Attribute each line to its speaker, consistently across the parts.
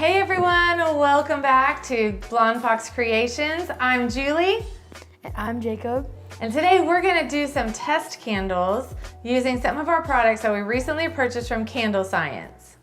Speaker 1: Hey everyone, welcome back to Blonde Fox Creations. I'm Julie.
Speaker 2: And I'm Jacob.
Speaker 1: And today we're going to do some test candles using some of our products that we recently purchased from Candle Science.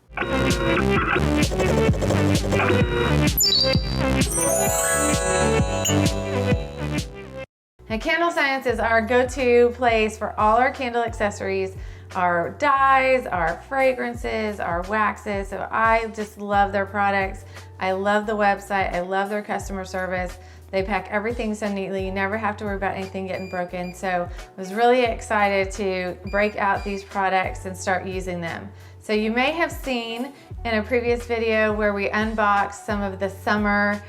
Speaker 1: And Candle Science is our go-to place for all our candle accessories, our dyes, our fragrances, our waxes. So I just love their products. I love the website. I love their customer service. They pack everything so neatly. You never have to worry about anything getting broken. So I was really excited to break out these products and start using them. So you may have seen in a previous video where we unboxed some of the summer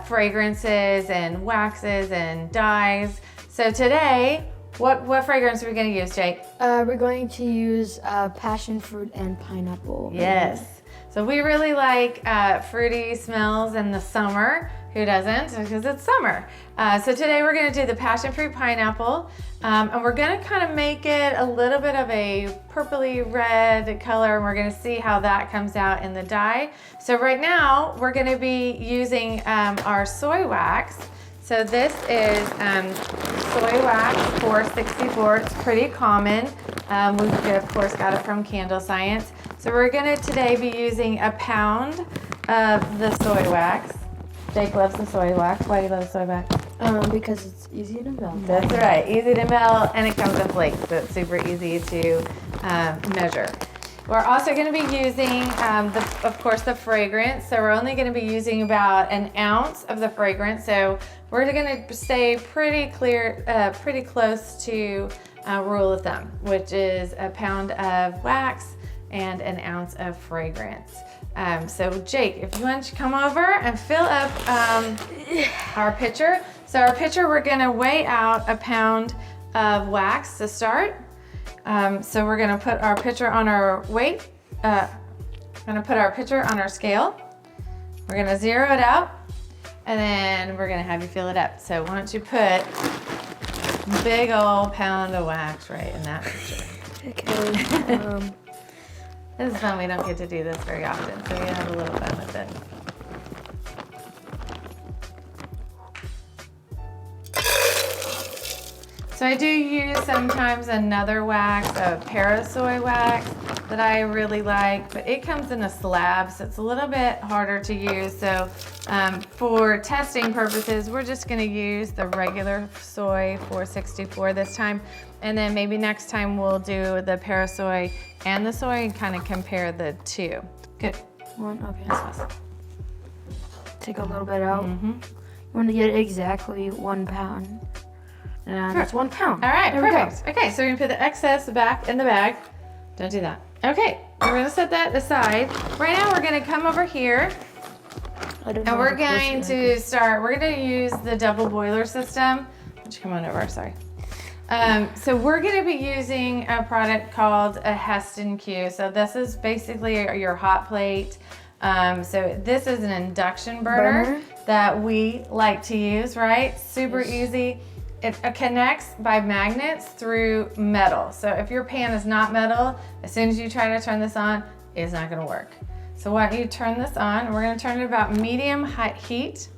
Speaker 1: fragrances and waxes and dyes. So today, what fragrance are we going to use, Jake?
Speaker 2: We're going to use passion fruit and pineapple.
Speaker 1: Yes. So we really like fruity smells in the summer. Who doesn't? Because it's summer. So today we're going to do the passion fruit pineapple, and we're going to kind of make it a little bit of a purpley red color, and we're going to see how that comes out in the dye. So right now we're going to be using our soy wax. So this is soy wax 464. It's pretty common. We've of course got it from Candle Science. So we're going to today be using a pound of the soy wax. Jake loves the soy wax. Why do you love the soy wax?
Speaker 2: Because it's easy to melt.
Speaker 1: That's right, easy to melt, and it comes in flakes, so it's super easy to measure. We're also going to be using, of course, the fragrance. So we're only going to be using about an ounce of the fragrance. So we're going to stay pretty close to rule of thumb, which is a pound of wax and an ounce of fragrance. So Jake, if you want to come over and fill up our pitcher. So our pitcher, we're going to weigh out a pound of wax to start. So we're going to put our pitcher on our weight. Going to put our pitcher on our scale. We're going to zero it out, and then we're going to have you fill it up. So why don't you put a big old pound of wax right in that pitcher.
Speaker 2: Okay.
Speaker 1: This is fun. We don't get to do this very often, so we have a little fun with it. So I do use sometimes another wax, a parasoy wax that I really like, but it comes in a slab, so it's a little bit harder to use. So for testing purposes, we're just going to use the regular soy 464 this time, and then maybe next time we'll do the parasoy and the soy and kind of compare the two. Good.
Speaker 2: One, okay. Take a little bit out. You want to get exactly 1 pound. And that's 1 pound.
Speaker 1: All right,
Speaker 2: there
Speaker 1: perfect. Okay, so we're gonna put the excess back in the bag. Don't do that. Okay, we're gonna set that aside. Right now we're gonna come over here and we're going to start, we're gonna use the double boiler system. Why don't you come on over, sorry. So we're gonna be using a product called a Heston Q. So this is basically your hot plate. So this is an induction burner that we like to use, right? Super easy. It connects by magnets through metal. So if your pan is not metal, as soon as you try to turn this on, it's not gonna work. So why don't you turn this on? We're gonna turn it about medium high heat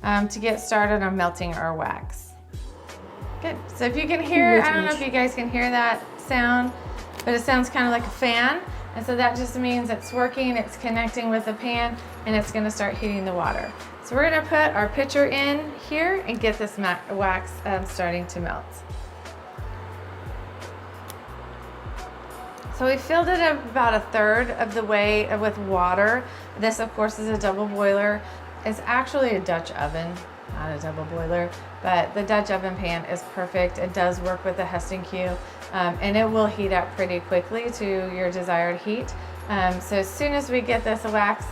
Speaker 1: to get started on melting our wax. Good, so if you can hear, I don't know if you guys can hear that sound, but it sounds kind of like a fan. And so that just means it's working, it's connecting with the pan, and it's gonna start heating the water. So we're gonna put our pitcher in here and get this wax starting to melt. So we filled it up about 1/3 of the way with water. This of course is a double boiler. It's actually a Dutch oven, not a double boiler, but the Dutch oven pan is perfect. It does work with the Heston Q, and it will heat up pretty quickly to your desired heat. So as soon as we get this wax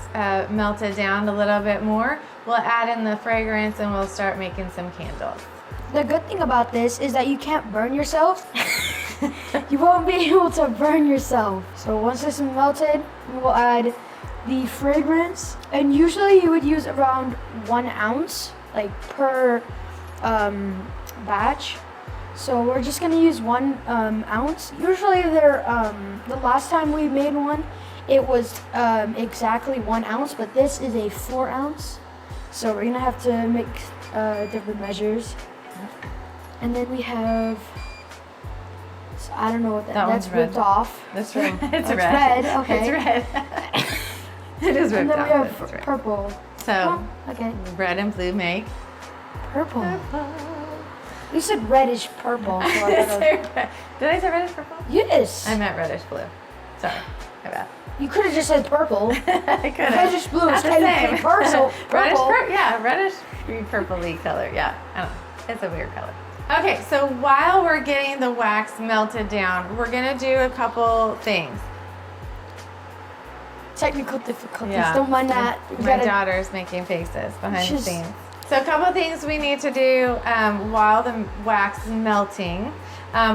Speaker 1: melted down a little bit more, we'll add in the fragrance and we'll start making some candles.
Speaker 2: The good thing about this is that you can't burn yourself. You won't be able to burn yourself. So once this is melted, we'll add the fragrance. And usually you would use around 1 ounce, like per batch. So we're just gonna use 1 ounce. Usually they're, the last time we made one, it was exactly 1 ounce, but this is a 4 ounce. So we're gonna have to make different measures. And then we have, so I don't know what that's ripped off.
Speaker 1: That's red. It's
Speaker 2: That's
Speaker 1: red.
Speaker 2: red, okay.
Speaker 1: It's red. It is ripped
Speaker 2: And then
Speaker 1: off.
Speaker 2: we have
Speaker 1: but it's red.
Speaker 2: purple.
Speaker 1: So
Speaker 2: Okay.
Speaker 1: red and blue make
Speaker 2: Purple.
Speaker 1: purple.
Speaker 2: You said reddish purple. So I
Speaker 1: Did I
Speaker 2: thought
Speaker 1: say red? Did I say reddish purple?
Speaker 2: yes.
Speaker 1: I meant reddish blue. Sorry. My bad.
Speaker 2: You could have just said purple.
Speaker 1: I could have.
Speaker 2: Reddish blue is
Speaker 1: Not the
Speaker 2: technically
Speaker 1: same.
Speaker 2: purple.
Speaker 1: Reddish,
Speaker 2: Purple.
Speaker 1: yeah, reddish purpley color. Yeah, I don't know. It's a weird color. Okay, so while we're getting the wax melted down, we're gonna do a couple things.
Speaker 2: Technical difficulties.
Speaker 1: Yeah.
Speaker 2: Don't mind that. We
Speaker 1: My
Speaker 2: gotta-
Speaker 1: daughter's making faces behind the
Speaker 2: She's-
Speaker 1: scenes. So a couple of things we need to do while the wax is melting.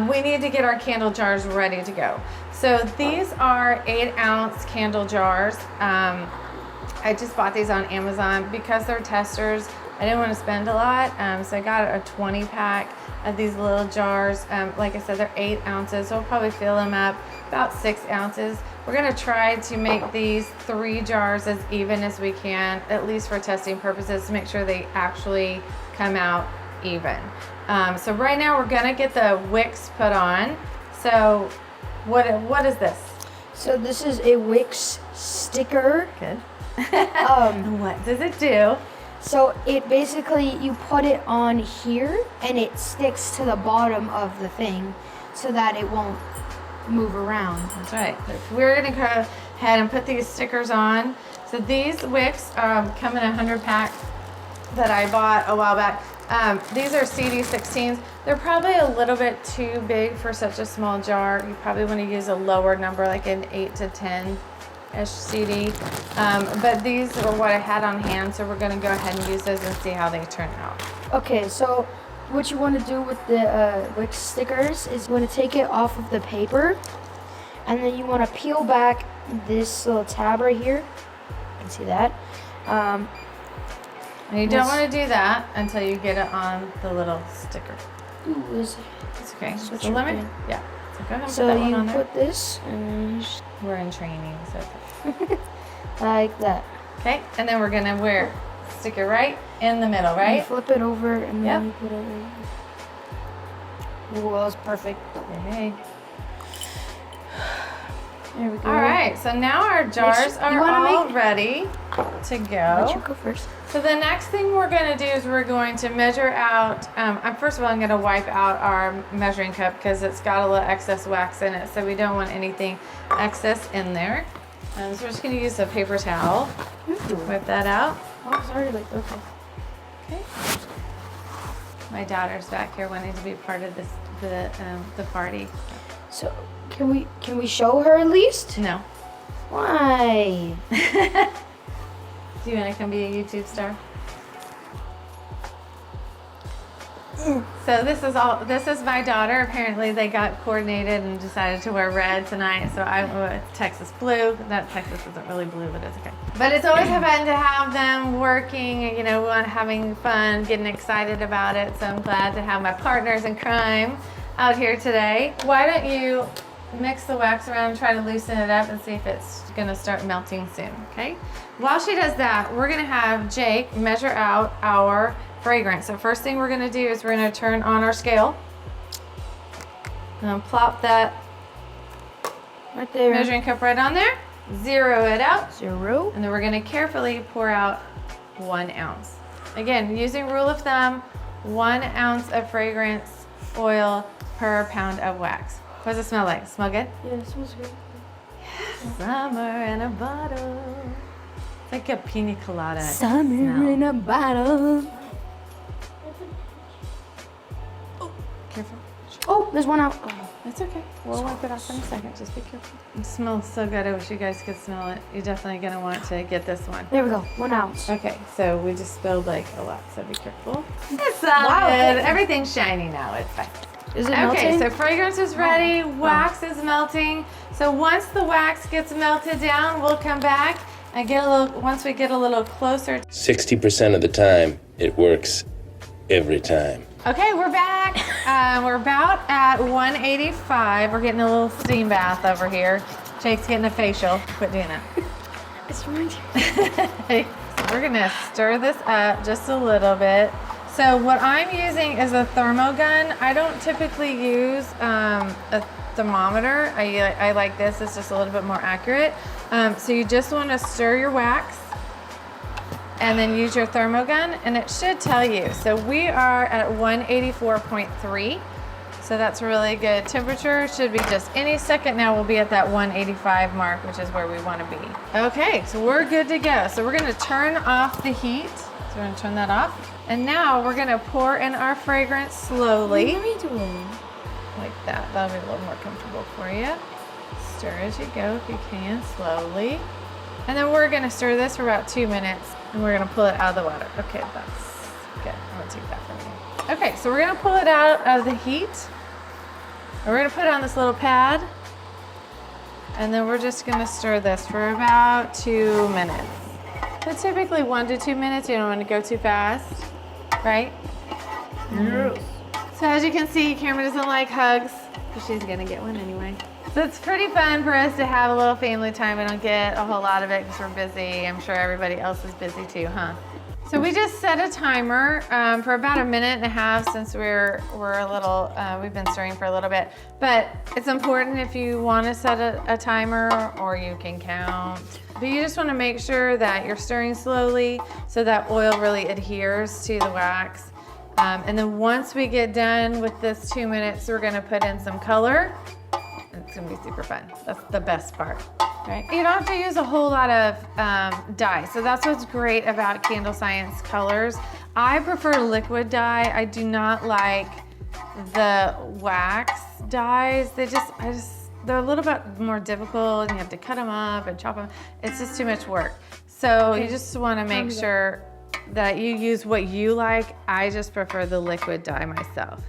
Speaker 1: We need to get our candle jars ready to go. So these are 8-ounce candle jars. I just bought these on Amazon because they're testers. I didn't want to spend a lot, so I got a 20-pack of these little jars. Like I said, they're 8 ounces, so we'll probably fill them up about 6 ounces. We're gonna try to make these 3 jars as even as we can, at least for testing purposes, to make sure they actually come out even. So right now we're gonna get the wicks put on. So what is this?
Speaker 2: So this is a Wix sticker.
Speaker 1: Good.
Speaker 2: Um,
Speaker 1: What does it do?
Speaker 2: So it basically, you put it on here and it sticks to the bottom of the thing so that it won't move around.
Speaker 1: That's right. We're gonna go ahead and put these stickers on. So these wicks come in a 100-pack that I bought a while back. These are CD16s. They're probably a little bit too big for such a small jar. You probably want to use a lower number, like an 8 to 10-ish CD. But these are what I had on hand, so we're gonna go ahead and use those and see how they turn out.
Speaker 2: Okay, so what you want to do with the Wix stickers is you want to take it off of the paper, and then you want to peel back this little tab right here. You can see that.
Speaker 1: And you don't want to do that until you get it on the little sticker.
Speaker 2: Ooh,
Speaker 1: It's okay.
Speaker 2: That's what
Speaker 1: So
Speaker 2: you're
Speaker 1: let me,
Speaker 2: doing.
Speaker 1: yeah. So go ahead and
Speaker 2: so
Speaker 1: put that one
Speaker 2: you
Speaker 1: on there.
Speaker 2: put this and
Speaker 1: We're in training, so it's okay.
Speaker 2: like that.
Speaker 1: Okay, and then we're gonna stick it right in the middle,
Speaker 2: You
Speaker 1: right?
Speaker 2: flip it over and
Speaker 1: Yep.
Speaker 2: then you put it right. Ooh, that was perfect.
Speaker 1: Okay.
Speaker 2: There we go.
Speaker 1: All right, so now our jars
Speaker 2: you
Speaker 1: are
Speaker 2: wanna
Speaker 1: all
Speaker 2: make-
Speaker 1: ready to
Speaker 2: Let you
Speaker 1: go.
Speaker 2: go first.
Speaker 1: So the next thing we're gonna do is we're going to measure out, first of all, I'm gonna wipe out our measuring cup because it's got a little excess wax in it, so we don't want anything excess in there. So we're just gonna use a paper towel, wipe that out.
Speaker 2: Oh, sorry, like, okay.
Speaker 1: Okay. My daughter's back here wanting to be part of this, the party.
Speaker 2: So can we show her at least?
Speaker 1: No.
Speaker 2: Why?
Speaker 1: Do you want to come be a YouTube star? So this is my daughter. Apparently they got coordinated and decided to wear red tonight. So I went Texas blue. That Texas isn't really blue, but it's okay. But it's always fun to have them working, you know, having fun, getting excited about it. So I'm glad to have my partners in crime out here today. Why don't you mix the wax around and try to loosen it up and see if it's gonna start melting soon, okay? While she does that, we're gonna have Jake measure out our fragrance. So first thing we're gonna do is we're gonna turn on our scale and plop that
Speaker 2: Right there.
Speaker 1: measuring cup right on there, zero it out,
Speaker 2: 0.
Speaker 1: and then we're gonna carefully pour out 1 ounce. Again, using rule of thumb, 1 ounce of fragrance oil per pound of wax. What does it smell like? Smell good?
Speaker 2: Yeah, it smells good.
Speaker 1: Summer in a bottle. It's like a pina colada.
Speaker 2: Summer
Speaker 1: smell.
Speaker 2: in a bottle.
Speaker 1: Careful.
Speaker 2: Oh, there's one out. Oh.
Speaker 1: It's okay. We'll wipe it off in a second. Just be careful. It smells so good. I wish you guys could smell it. You're definitely going to want to get this one.
Speaker 2: There we go. 1 ounce.
Speaker 1: Okay, so we just spilled like a lot, so be careful. It's all
Speaker 2: Wow.
Speaker 1: good. Everything's shiny now. It's fine.
Speaker 2: Is it
Speaker 1: Okay,
Speaker 2: melting?
Speaker 1: so fragrance is ready. Wax is melting. So once the wax gets melted down, we'll come back and once we get a little closer.
Speaker 3: 60% of the time, it works every time.
Speaker 1: Okay, we're back. We're about at 185. We're getting a little steam bath over here. Jake's getting a facial. Quit doing that.
Speaker 2: It's right.
Speaker 1: So we're gonna stir this up just a little bit. So what I'm using is a thermogun. I don't typically use a thermometer. I like this, it's just a little bit more accurate. So you just wanna stir your wax and then use your thermogun and it should tell you. So we are at 184.3. So that's a really good temperature. Should be just any second now we'll be at that 185 mark, which is where we want to be. Okay, so we're good to go. So we're gonna turn off the heat. So we're gonna turn that off. And now we're gonna pour in our fragrance slowly.
Speaker 2: What are you doing?
Speaker 1: Like that, that'll be a little more comfortable for you. Stir as you go if you can, slowly. And then we're gonna stir this for about 2 minutes and we're gonna pull it out of the water. Okay, that's good. I'm gonna take that from you. Okay, so we're gonna pull it out of the heat. And we're gonna put it on this little pad. And then we're just gonna stir this for about 2 minutes. So typically 1 to 2 minutes, you don't wanna go too fast, right?
Speaker 2: Yes.
Speaker 1: So as you can see, Cameron doesn't like hugs, but she's gonna get one anyway. So it's pretty fun for us to have a little family time. We don't get a whole lot of it because we're busy. I'm sure everybody else is busy too, huh? So we just set a timer for about 1.5 minutes since we're a little, we've been stirring for a little bit. But it's important if you want to set a timer or you can count. But you just want to make sure that you're stirring slowly so that oil really adheres to the wax. And then once we get done with this 2 minutes, we're going to put in some color. It's gonna be super fun. That's the best part, right? You don't have to use a whole lot of dye. So that's what's great about Candle Science colors. I prefer liquid dye. I do not like the wax dyes. They're a little bit more difficult and you have to cut them up and chop them. It's just too much work. So you just wanna make sure that you use what you like. I just prefer the liquid dye myself.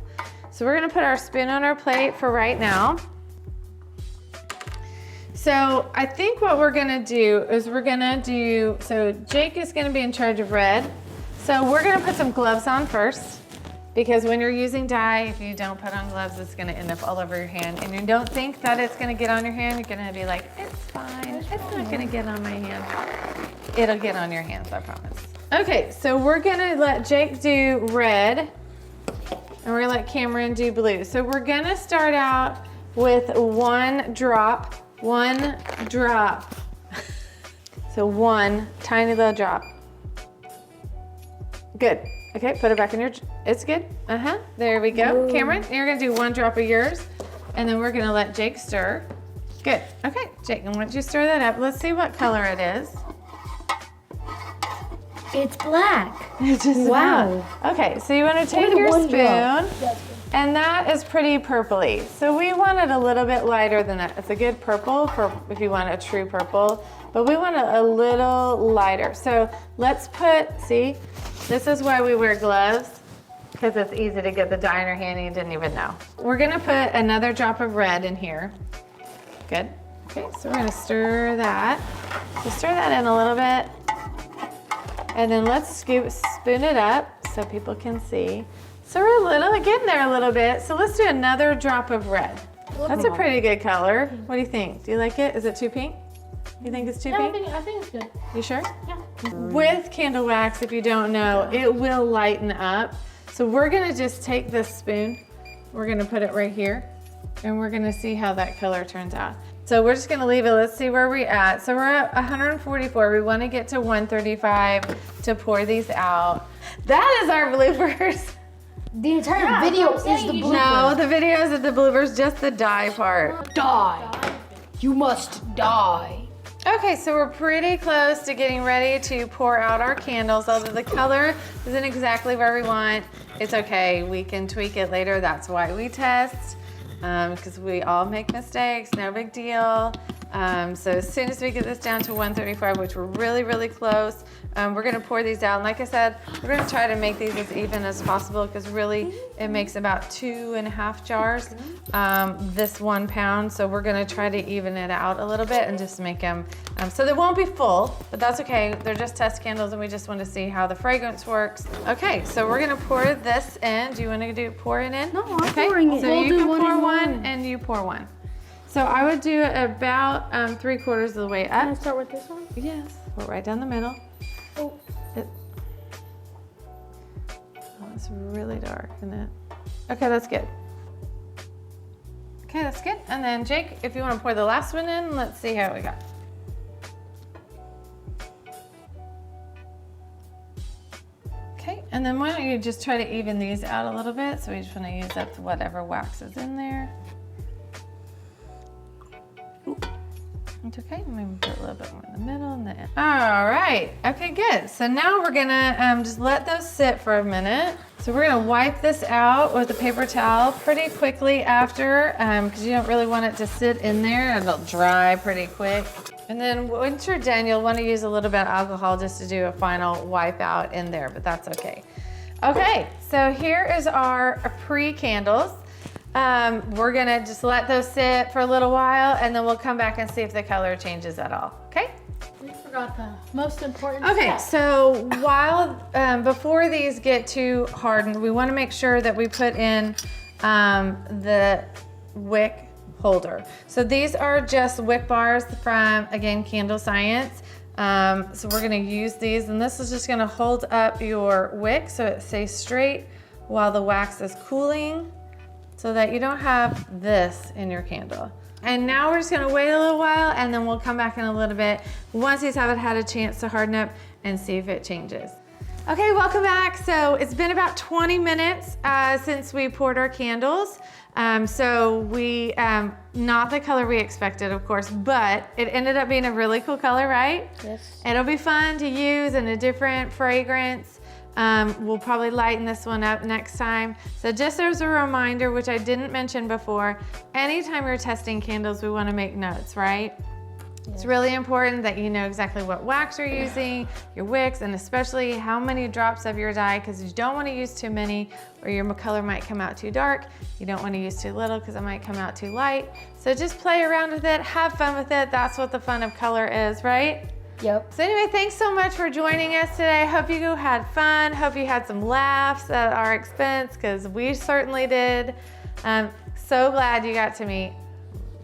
Speaker 1: So we're gonna put our spoon on our plate for right now. So I think what we're gonna do is so Jake is gonna be in charge of red. So we're gonna put some gloves on first because when you're using dye, if you don't put on gloves, it's gonna end up all over your hand. And you don't think that it's gonna get on your hand, you're gonna be like, it's fine, it's not gonna get on my hand. It'll get on your hands, I promise. Okay, so we're gonna let Jake do red and we're gonna let Cameron do blue. So we're gonna start out with 1 drop. 1 drop. So 1 tiny little drop. Good. Okay, put it back in your, it's good. There we go. Ooh. Cameron, you're gonna do 1 drop of yours and then we're gonna let Jake stir. Good. Okay, Jake, I want you to stir that up. Let's see what color it is.
Speaker 2: It's black.
Speaker 1: It's just wow. Okay, so you wanna take your spoon. And that is pretty purpley. So we want it a little bit lighter than that. It's a good purple for if you want a true purple, but we want it a little lighter. So let's see, this is why we wear gloves, because it's easy to get the dye in your hand and you didn't even know. We're gonna put another drop of red in here. Good. Okay, so we're gonna stir that. So stir that in a little bit. And then let's spoon it up so people can see. So we're getting there a little bit. So let's do another drop of red. That's a pretty good color. What do you think? Do you like it? Is it too pink? You think it's too pink?
Speaker 2: I think it's good.
Speaker 1: You sure?
Speaker 2: Yeah.
Speaker 1: With candle wax, if you don't know, it will lighten up. So we're gonna just take this spoon, we're gonna put it right here, and we're gonna see how that color turns out. So we're just gonna leave it, let's see where we're at. So we're at 144, we wanna get to 135 to pour these out. That is our bloopers.
Speaker 2: The entire video is the blooper.
Speaker 1: No, the video is the bloopers, just the dye part.
Speaker 2: Die. You must die.
Speaker 1: Okay, so we're pretty close to getting ready to pour out our candles. Although the color isn't exactly where we want, it's okay. We can tweak it later. That's why we test, because we all make mistakes, no big deal. So as soon as we get this down to 135, which we're really, really close, we're gonna pour these out. And like I said, we're gonna try to make these as even as possible because really it makes about 2.5 jars, this 1 pound. So we're gonna try to even it out a little bit and just make them, so they won't be full, but that's okay. They're just test candles and we just want to see how the fragrance works. Okay, so we're gonna pour this in. Do you wanna pour it in?
Speaker 2: No, I'm pouring it.
Speaker 1: So you can pour one and you pour one. So I would do it about 3/4 of the way
Speaker 2: Can I
Speaker 1: up.
Speaker 2: start with this one?
Speaker 1: Yes. Put it right down the middle.
Speaker 2: Oh.
Speaker 1: Oh, it's really dark, isn't it? Okay, that's good. Okay, that's good. And then Jake, if you want to pour the last one in, let's see how we got. Okay, and then why don't you just try to even these out a little bit? So we just want to use up whatever wax is in there. It's okay, maybe put a little bit more in the middle and the end. All right, okay, good. So now we're gonna just let those sit for a minute. So we're gonna wipe this out with a paper towel pretty quickly after, because you don't really want it to sit in there. It'll dry pretty quick. And then once you're done, you'll want to use a little bit of alcohol just to do a final wipe out in there, but that's okay. Okay, so here is our pre-candles. We're gonna just let those sit for a little while and then we'll come back and see if the color changes at all, okay?
Speaker 2: We forgot the most important
Speaker 1: Okay,
Speaker 2: step.
Speaker 1: so while, before these get too hardened, we wanna make sure that we put in the wick holder. So these are just wick bars from, again, Candle Science. So we're gonna use these and this is just gonna hold up your wick so it stays straight while the wax is cooling, so that you don't have this in your candle. And now we're just gonna wait a little while and then we'll come back in a little bit once these haven't had a chance to harden up and see if it changes. Okay, welcome back. So it's been about 20 minutes since we poured our candles. So we, not the color we expected, of course, but it ended up being a really cool color, right?
Speaker 2: Yes.
Speaker 1: It'll be fun to use in a different fragrance. We'll probably lighten this one up next time. So just as a reminder, which I didn't mention before, anytime you're testing candles, we wanna make notes, right? Yes. It's really important that you know exactly what wax you're using, your wicks, and especially how many drops of your dye, because you don't wanna use too many or your color might come out too dark. You don't wanna use too little because it might come out too light. So just play around with it, have fun with it. That's what the fun of color is, right?
Speaker 2: Yep.
Speaker 1: So anyway, thanks so much for joining us today. Hope you had fun. Hope you had some laughs at our expense, because we certainly did. So glad you got to meet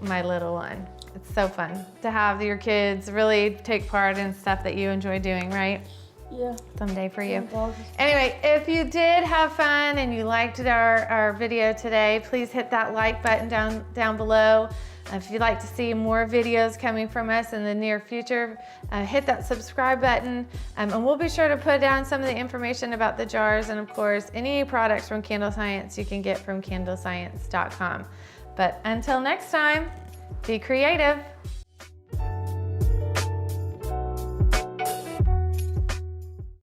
Speaker 1: my little one. It's so fun to have your kids really take part in stuff that you enjoy doing, right?
Speaker 2: Yeah.
Speaker 1: Someday for you.
Speaker 2: Yeah.
Speaker 1: Anyway, if you did have fun and you liked our video today, please hit that like button down below. If you'd like to see more videos coming from us in the near future, hit that subscribe button, and we'll be sure to put down some of the information about the jars, and of course, any products from Candle Science you can get from candlescience.com. But until next time, be creative.